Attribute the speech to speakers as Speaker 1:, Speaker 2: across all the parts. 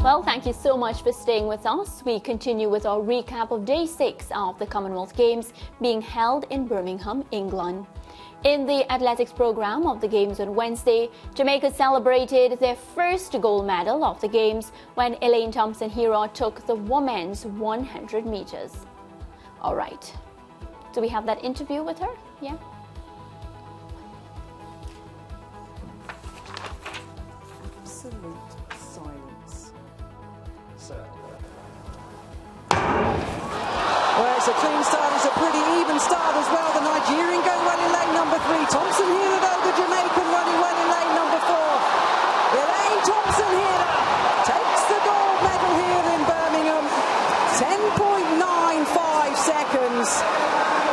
Speaker 1: Well, thank you so much for staying with us. We continue with our recap of Day 6 of the Commonwealth Games being held in Birmingham, England. In the athletics program of the Games on Wednesday, Jamaica celebrated their first gold medal of the Games when Thompson-Herah took the women's 100 meters. All right. Do we have that interview with her? Yeah.
Speaker 2: Absolute silence. Well, it's a clean start. It's a pretty even start as well. The Nigerian going well in lane number 3. Thompson-Herah, though, the Jamaican running well in lane number 4. Thompson-Herah takes the gold medal here in Birmingham. 10.95 seconds.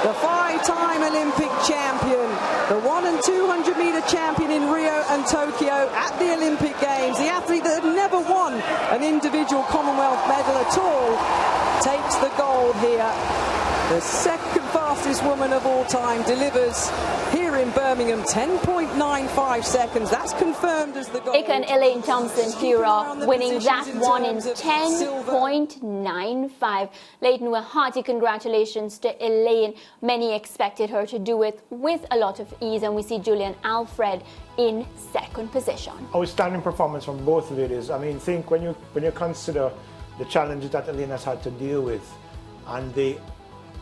Speaker 2: The 5-time Olympic champion, the 100 and 200 meter champion in Rio and Tokyo at the Olympic Games, the athlete that had never won an individual Commonwealth medal at all, takes the gold here. The second fastest woman of all time delivers here in Birmingham, 10.95 seconds. That's confirmed as the gold.
Speaker 1: And Thompson-Herah winning that one in 10.95. Leighton, a hearty congratulations to Elaine. Many expected her to do it with a lot of ease, and we see Julian Alfred in second position.
Speaker 3: Outstanding performance from both ladies. I mean, think when you consider the challenges that Elaine has had to deal with, and the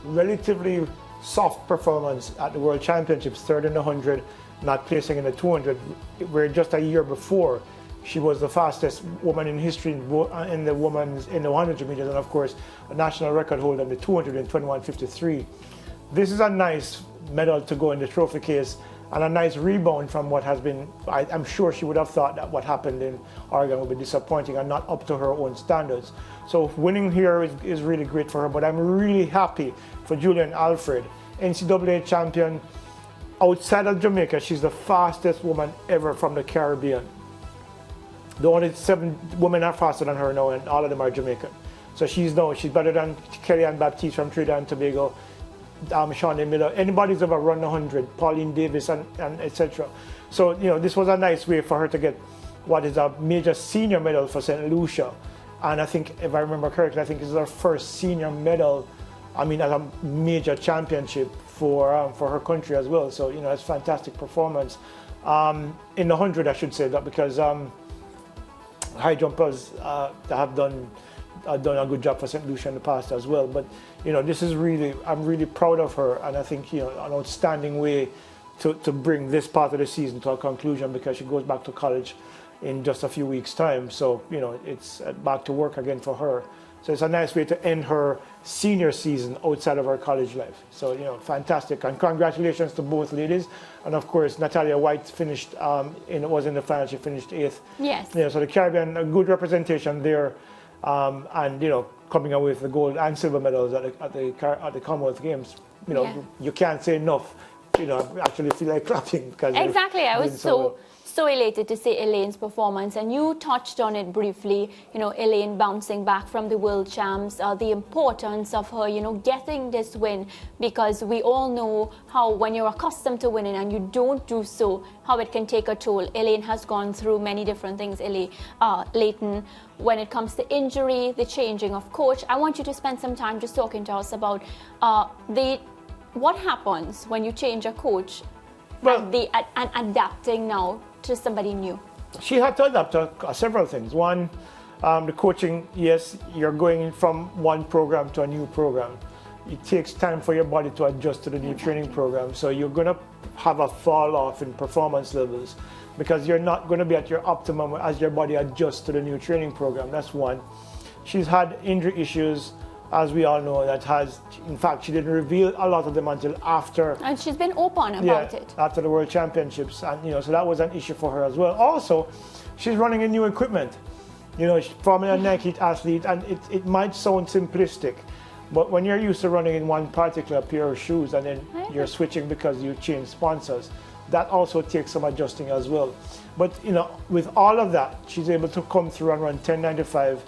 Speaker 3: relatively soft performance at the World Championships, third in the 100, not placing in the 200, where just a year before she was the fastest woman in history in the 100 meters, and of course a national record holder in the 200 in 21:53. This is a nice medal to go in the trophy case, and a nice rebound from what has been. I'm sure she would have thought that what happened in Oregon would be disappointing and not up to her own standards. So winning here is really great for her, but I'm really happy for Julian Alfred, NCAA champion. Outside of Jamaica, she's the fastest woman ever from the Caribbean. The only 7 women are faster than her now, and all of them are Jamaican. So she's better than Kellyanne Baptiste from Trinidad and Tobago, Shawnee Miller, anybody's ever run 100, Pauline Davis, and etc. So, you know, this was a nice way for her to get what is a major senior medal for St. Lucia. And I think, if I remember correctly, I think this is her first senior medal, I mean, at a major championship for her country as well. So, you know, it's a fantastic performance. In the 100, I should say that, because high jumpers have done a good job for St. Lucia in the past as well. But, you know, this is really, I'm really proud of her, and I think, you know, an outstanding way to bring this part of the season to a conclusion, because she goes back to college in just a few weeks' time. So, you know, it's back to work again for her. So it's a nice way to end her senior season outside of her college life. So, you know, fantastic. And congratulations to both ladies. And of course, Natalia White finished, was in the final. She finished 8th.
Speaker 1: Yes.
Speaker 3: Yeah, so the Caribbean, a good representation there. And, you know, coming away with the gold and silver medals at the Commonwealth Games. You know, you can't say enough. You know, I actually feel like clapping. Because
Speaker 1: exactly. I was so elated to see Elaine's performance, and you touched on it briefly. You know, Elaine bouncing back from the World Champs, the importance of her, you know, getting this win, because we all know how when you're accustomed to winning and you don't do so, how it can take a toll. Elaine has gone through many different things, Leighton, when it comes to injury, the changing of coach. I want you to spend some time just talking to us about what happens when you change a coach, and adapting now to somebody new.
Speaker 3: She had to adapt to several things. One, the coaching. Yes, you're going from one program to a new program. It takes time for your body to adjust to the new training program. So you're going to have a fall off in performance levels, because you're not going to be at your optimum as your body adjusts to the new training program. That's one. She's had injury issues, as we all know, in fact, she didn't reveal a lot of them until after.
Speaker 1: And she's been open about it.
Speaker 3: After the World Championships. And, you know, so that was an issue for her as well. Also, she's running in new equipment. You know, she's formerly a Nike athlete, and it might sound simplistic, but when you're used to running in one particular pair of shoes, and then you're switching because you change sponsors, that also takes some adjusting as well. But, you know, with all of that, she's able to come through and run 10.95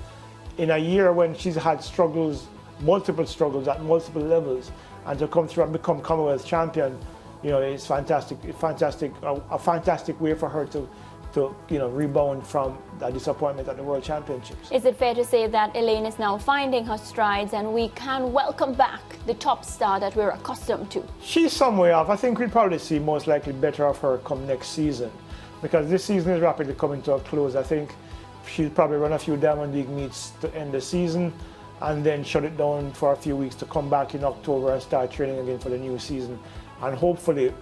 Speaker 3: in a year when she's had struggles, multiple struggles at multiple levels, and to come through and become Commonwealth champion, you know, it's fantastic. It's fantastic, a fantastic way for her to to rebound from that disappointment at the World Championships.
Speaker 1: Is it fair to say that Elaine is now finding her strides and we can welcome back the top star that we're accustomed to?
Speaker 3: She's some way off. I think we'll probably see most likely better of her come next season, because this season is rapidly coming to a close. I think she'll probably run a few Diamond League meets to end the season and then shut it down for a few weeks to come back in October and start training again for the new season. And hopefully,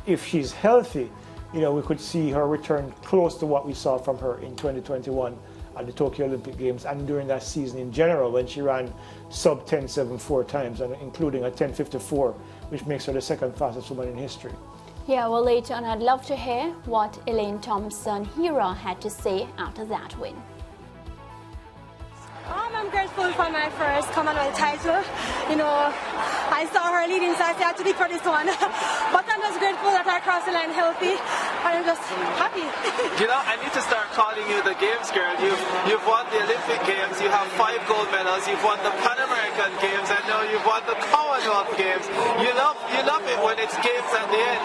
Speaker 3: if she's healthy, we could see her return close to what we saw from her in 2021 at the Tokyo Olympic Games and during that season in general, when she ran sub 10.7 4 times, and including a 10.54, which makes her the second fastest woman in history.
Speaker 1: Yeah, well, later on, I'd love to hear what Elaine Thompson-Herah had to say after that win.
Speaker 4: I'm grateful for my first Commonwealth title. I saw her leading, so I had to lead for this one. But I'm just grateful that I crossed the line healthy, and I'm just happy.
Speaker 5: I need to start calling you the Games girl. You've won the Olympic Games, you have 5 gold medals, you've won the Pan American Games, I know you've won the Commonwealth Games. You love it when it's games at the end.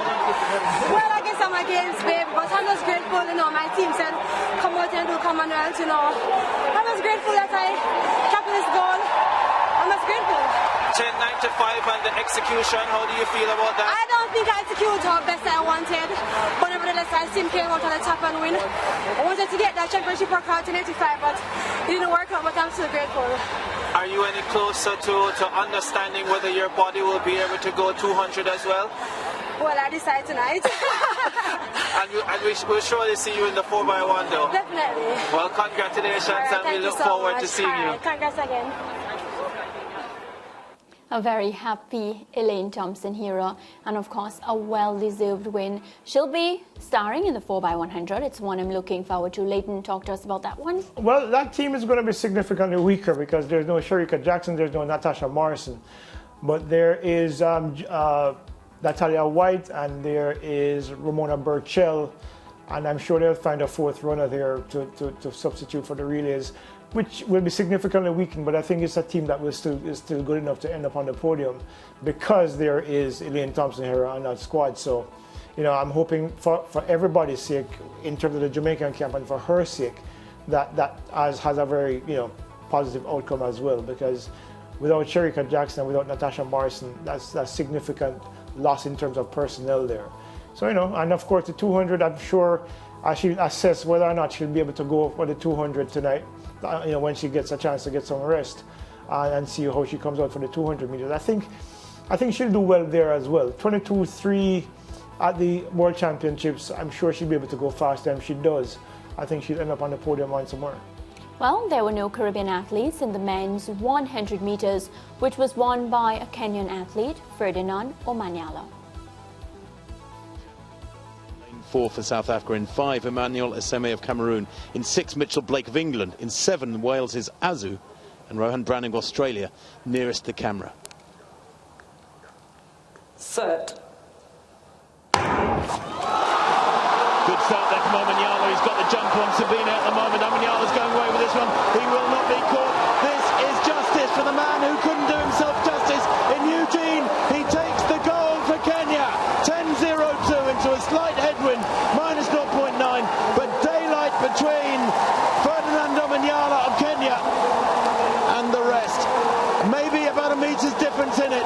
Speaker 4: Well, I guess I'm a Games babe, but I'm just grateful, my team said, come out and do Commonwealth, I'm just grateful that I tackle this goal. I'm just grateful.
Speaker 5: 10.95 and the execution, how do you feel about that?
Speaker 4: I don't think I executed how best I wanted, but nevertheless I still came out on the top and win. I wanted to get that championship record in 85, but it didn't work out, but I'm still grateful.
Speaker 5: Are you any closer to understanding whether your body will be able to go 200 as well?
Speaker 4: Well, I decide tonight.
Speaker 5: and we'll surely see you in the 4x1 though.
Speaker 4: Definitely.
Speaker 5: Well, congratulations, and we look forward to seeing you.
Speaker 4: Congrats again.
Speaker 1: A very happy Elaine Thompson-Herah, and of course a well-deserved win. She'll be starring in the 4x100. It's one I'm looking forward to. Leighton, talk to us about that one.
Speaker 3: Well, that team is going to be significantly weaker because there's no Shericka Jackson, there's no Natasha Morrison, but there is Natalia White and there is Ramona Burchell, and I'm sure they'll find a fourth runner there to substitute for the relays, which will be significantly weakened, but I think it's a team that is still good enough to end up on the podium because there is Elaine Thompson-Herah on that squad. So, I'm hoping for everybody's sake, in terms of the Jamaican camp and for her sake, that has a very positive outcome as well, because without Shericka Jackson, without Natasha Morrison, that's a significant loss in terms of personnel there. So, and of course the 200, I'm sure she'll assess whether or not she'll be able to go for the 200 tonight, when she gets a chance to get some rest, and see how she comes out for the 200 meters. I think she'll do well there as well. 22.3 at the World Championships. I'm sure she'll be able to go faster, and if she does, I think she'll end up on the podium once more.
Speaker 1: Well, there were no Caribbean athletes in the men's 100 meters, which was won by a Kenyan athlete, Ferdinand Omanyala.
Speaker 6: 4 for South Africa, in 5 Emmanuel Eseme of Cameroon, in 6 Mitchell Blake of England, in 7 Wales's Azu, and Rohan Browning of Australia nearest the camera.
Speaker 2: Set.
Speaker 6: Good start there from Omanyala. He's got the jump on Sabina at the moment. Omanyala's going away with this one. He will not be caught. This is justice for the man who couldn't do himself justice in Eugene. He takes the gold for Kenya. 10.02 into a slight headwind, minus 0.9, but daylight between Ferdinand Omanyala of Kenya and the rest. Maybe about a meter's difference in it.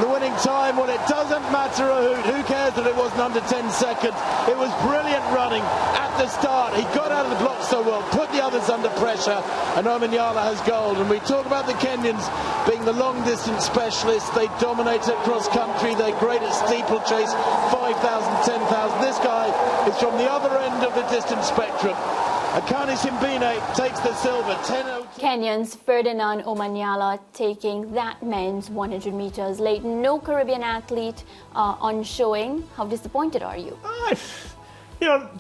Speaker 6: The winning time, well, it doesn't matter a hoot. Who cares that it wasn't under 10 seconds? It was brilliant running at the start. He got out of the block so well, put the others under pressure, and Omanyala has gold. And we talk about the Kenyans being the long-distance specialists. They dominate at cross-country. They're great at steeplechase, 5,000, 10,000. This guy is from the other end of the distance spectrum. Akani Simbine takes the silver, 10.02.
Speaker 1: Kenyans Ferdinand Omanyala taking that men's 100 meters. Leighton, no Caribbean athlete on showing. How disappointed are you?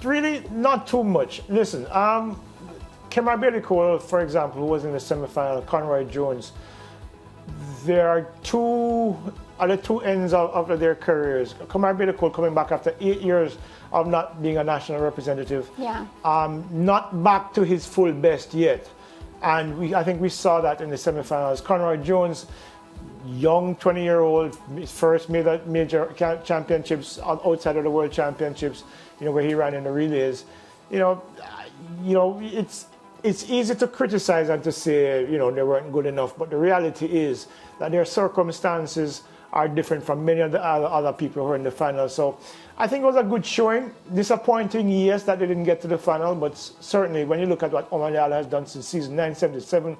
Speaker 3: Really not too much. Listen, Kemar Bailey-Cole, for example, who was in the semi-final, Conroy Jones, there are at the two ends of their careers. Kemar Bailey-Cole coming back after 8 years of not being a national representative.
Speaker 1: Yeah.
Speaker 3: Not back to his full best yet. And I think we saw that in the semi-finals. Conroy Jones, young 20-year-old, his first major championships outside of the World Championships, where he ran in the relays. it's easy to criticize and to say, they weren't good enough, but the reality is that their circumstances are different from many of the other people who are in the final. So I think it was a good showing. Disappointing, yes, that they didn't get to the final, but certainly when you look at what Omanyala has done since season 977,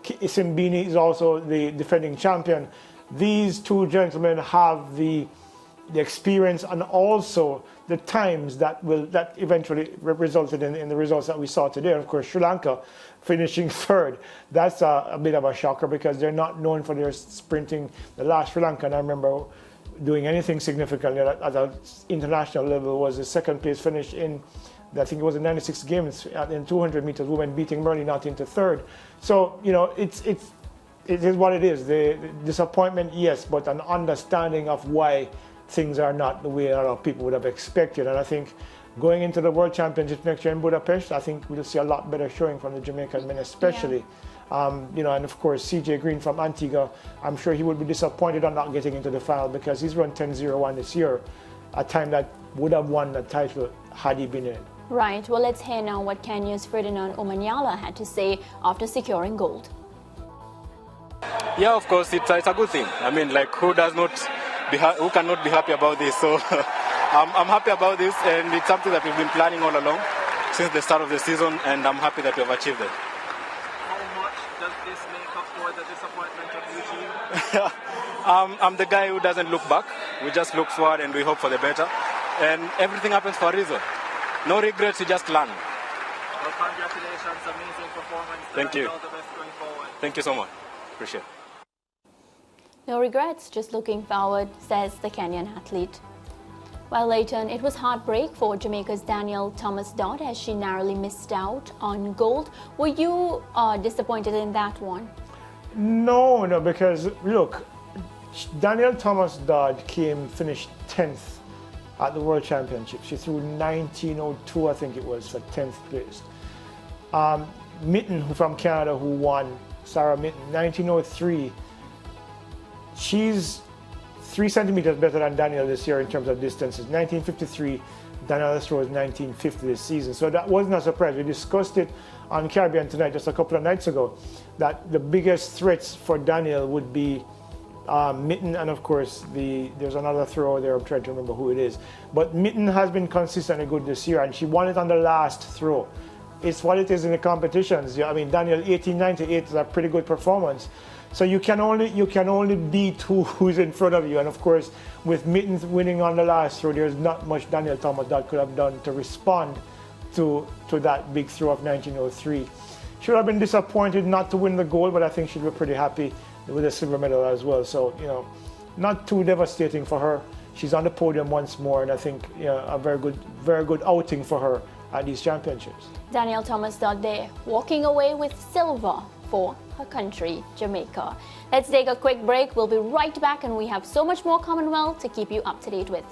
Speaker 3: Isimbini is also the defending champion. These two gentlemen have the experience and also the times that eventually resulted in the results that we saw today. And of course, Sri Lanka finishing third. That's a bit of a shocker because they're not known for their sprinting. The last Sri Lankan I remember doing anything significantly at an international level was the second place finish in, I think it was the 96 Games in 200 meters women, beating Merlin out into third. So, it is what it is. The disappointment, yes, but an understanding of why things are not the way a lot of people would have expected. And I think going into the World Championships next year in Budapest, I think we'll see a lot better showing from the Jamaican men especially. Yeah. And of course, CJ Green from Antigua, I'm sure he would be disappointed on not getting into the final because he's run 10:01 this year, a time that would have won the title had he been in.
Speaker 1: Right. Well, let's hear now what Kenya's Ferdinand Omanyala had to say after securing gold.
Speaker 7: Yeah, of course, it's a good thing. I mean, who cannot be happy about this? So I'm happy about this, and it's something that we've been planning all along since the start of the season, and I'm happy that we've achieved it.
Speaker 5: How much does this make up for the disappointment of Eugene?
Speaker 7: I'm the guy who doesn't look back. We just look forward and we hope for the better. And everything happens for a reason. No regrets, you just learn.
Speaker 5: Well, congratulations, amazing performance.
Speaker 7: Thank you.
Speaker 5: All the best going forward.
Speaker 7: Thank you so much. Appreciate it.
Speaker 1: No regrets, just looking forward, says the Kenyan athlete. Well, Leighton, it was heartbreak for Jamaica's Danielle Thomas-Dodd as she narrowly missed out on gold. Were you disappointed in that one? No,
Speaker 3: because look, Danielle Thomas-Dodd finished 10th at the World Championships. She threw 19:02, I think it was, for 10th place. Mitten from Canada, who won, Sarah Mitten, 19:03. She's 3 centimeters better than Danielle this year in terms of distances. 19:53, Danielle throws 19:50 this season. So that wasn't a surprise. We discussed it on Caribbean Tonight just a couple of nights ago, that the biggest threats for Danielle would be Mitten, and of course there's another thrower there. I'm trying to remember who it is. But Mitten has been consistently good this year, and she won it on the last throw. It's what it is in the competitions. I mean, Danielle 18.98 is a pretty good performance. So you can only beat who's in front of you. And of course, with Mitten winning on the last throw, there's not much Danielle Thomas-Dodd could have done to respond to that big throw of 19:03. She would have been disappointed not to win the gold, but I think she'd be pretty happy with a silver medal as well. So, not too devastating for her. She's on the podium once more, and I think a very good outing for her at these championships.
Speaker 1: Danielle Thomas-Dodd there, walking away with silver for her country, Jamaica. Let's take a quick break. We'll be right back, and we have so much more Commonwealth to keep you up to date with.